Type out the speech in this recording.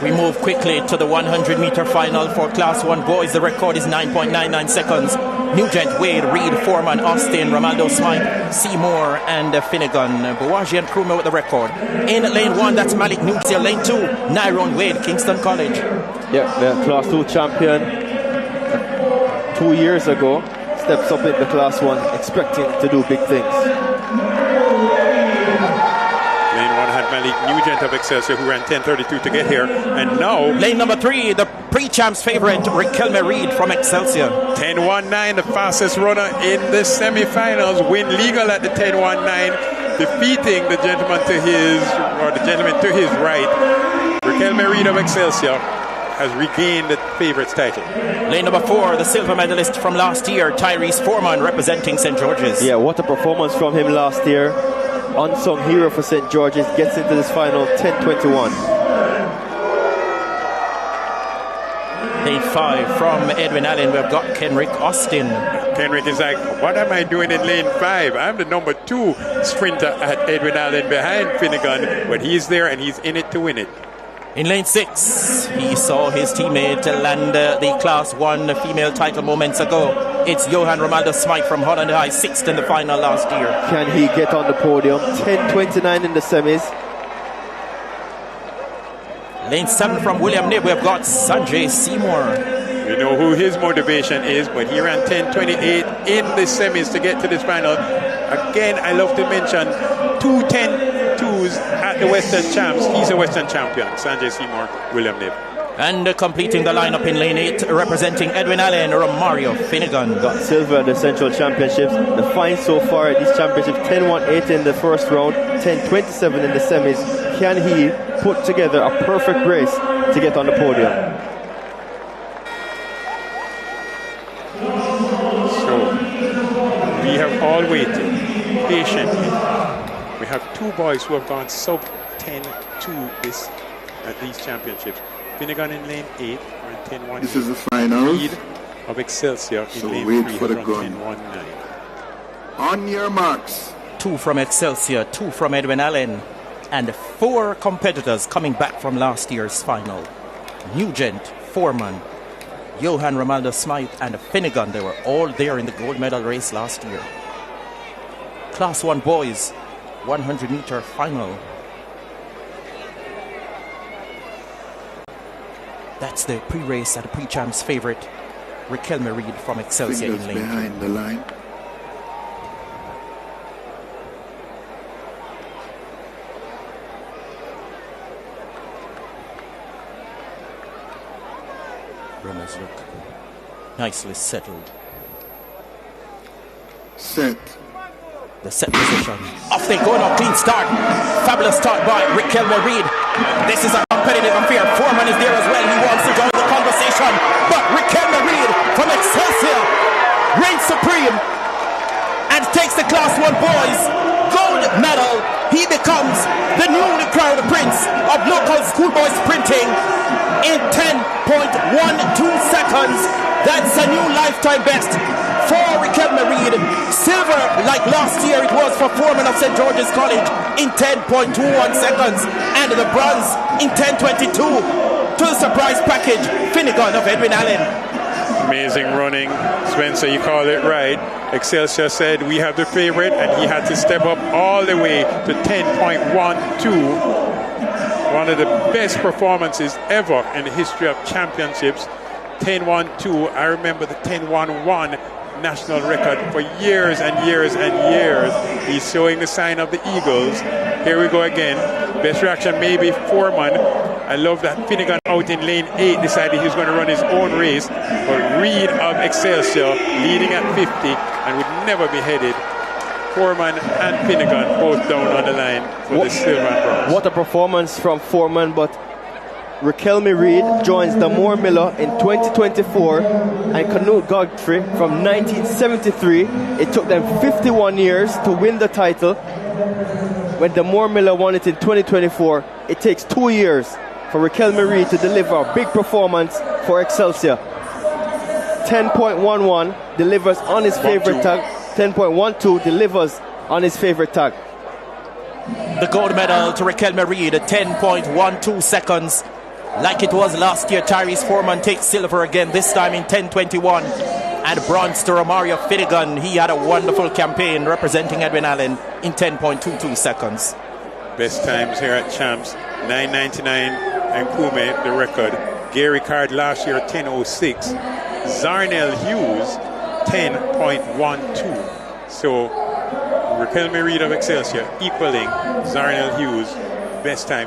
We move quickly to the 100-meter final for Class 1 boys. The record is 9.99 seconds. Nugent, Wade, Reid, Foreman, Austin, Romaldo, Smythe, Seymour, and Finnegan. Bawaji and Krumer with the record. In lane 1, that's Malik Nugent. Lane 2, Nyron Wade, Kingston College. Yeah, the Class 2 champion 2 years ago steps up into Class 1, expecting to do big things. Malik Nugent of Excelsior, who ran 10:32 to get here, and now lane number 3, the pre-champs favorite RIQUELME Reid from Excelsior. 10:19, the fastest runner in the semi-finals, win legal at the 10:19, defeating the gentleman to his right. RIQUELME Reid of Excelsior has regained the favorites title. Lane number 4, the silver medalist from last year, Tyrese Foreman, representing St. George's. Yeah, what a performance from him last year. Unsung hero for St. George's, gets into this final 10:21. Lane 5 from Edwin Allen, we've got Kenrick Austin. Kenrick is like, what am I doing in lane 5? I'm the number 2 sprinter at Edwin Allen behind Finnegan, but he's there and he's in it to win it. In lane 6, he saw his teammate land the Class 1 female title moments ago. It's Johan Romaldo Smythe from Holland High, 6th in the final last year. Can he get on the podium? 10:29 in the semis. Lane 7 from William Knibb, we've got Sanjay Seymour. You know who his motivation is, but he ran 10:28 in the semis to get to this final. Again, I love to mention 2 10:2s at the Western Champs. He's a Western champion, Sanjay Seymour, William Knibb. And completing the lineup in lane 8, representing Edwin Allen, Romario Finnegan. Got silver at the Central Championships. The fine so far at these championships, 10:18 in the first round, 10:27 in the semis. Can he put together a perfect race to get on the podium? So, we have all waited patiently. We have 2 boys who have gone sub 10-2 at these championships. Finnegan in lane 8, ran 10:1. This is the final. Reid of Excelsior in So lane wait 3, for the run gun. 10:19. On your marks. 2 from Excelsior, 2 from Edwin Allen, and 4 competitors coming back from last year's final. Nugent, Foreman, Johan Romaldo Smythe, and Finnegan. They were all there in the gold medal race last year. Class 1 boys, 100-meter final. That's the pre-race and the pre-champs favorite, RIQUELME Reid from Excelsior in lane 2. Behind the line. Runners look nicely settled. Set. The set position. Off they go now, clean start. Fabulous start by RIQUELME Reid. This is a competitive affair. Foreman is there as well. He wants to join the conversation. But RIQUELME Reid from Excelsior reigns supreme and takes the Class 1 boys gold medal. He becomes the newly crowned prince of local schoolboy sprinting in 10.12 seconds. That's a new lifetime best for RIQUELME Reid. Silver, like last year it was for Foreman of St. George's College, in 10.21 seconds. And the bronze in 10.22. To the surprise package, Finnegan of Edwin Allen. Amazing running. Spencer, you call it right. Excelsior said we have the favorite, and he had to step up all the way to 10.12. One of the best performances ever in the history of championships. 10.12. I remember the 10.11 national record for years and years and years. He's showing the sign of the Eagles. Here we go again. Best reaction maybe Foreman. I love that Finnegan out in lane 8 decided he was going to run his own race. But Reid of Excelsior leading at 50 and would never be headed. Foreman and Finnegan both down on the line for the silver and bronze. What a performance from Foreman, but RIQUELME Reid joins Damore Miller in 2024 and Canute Godfrey from 1973. It took them 51 years to win the title. When Damore Miller won it in 2024, it takes 2 years for RIQUELME Reid to deliver a big performance for Excelsior. 10.11 delivers on his favorite tag. 10.12 delivers on his favorite tag. The gold medal to RIQUELME Reid, 10.12 seconds. Like it was last year, Tyrese Foreman takes silver again, this time in 10:21. And bronze to Romario Finnegan. He had a wonderful campaign representing Edwin Allen in 10.22 seconds. Best times here at Champs, 9:99 and Kume, the record. Gary Card last year, 10:06. Zarnell Hughes, 10.12. So, Riquelme Reid of Excelsior equaling Zarnell Hughes' best time.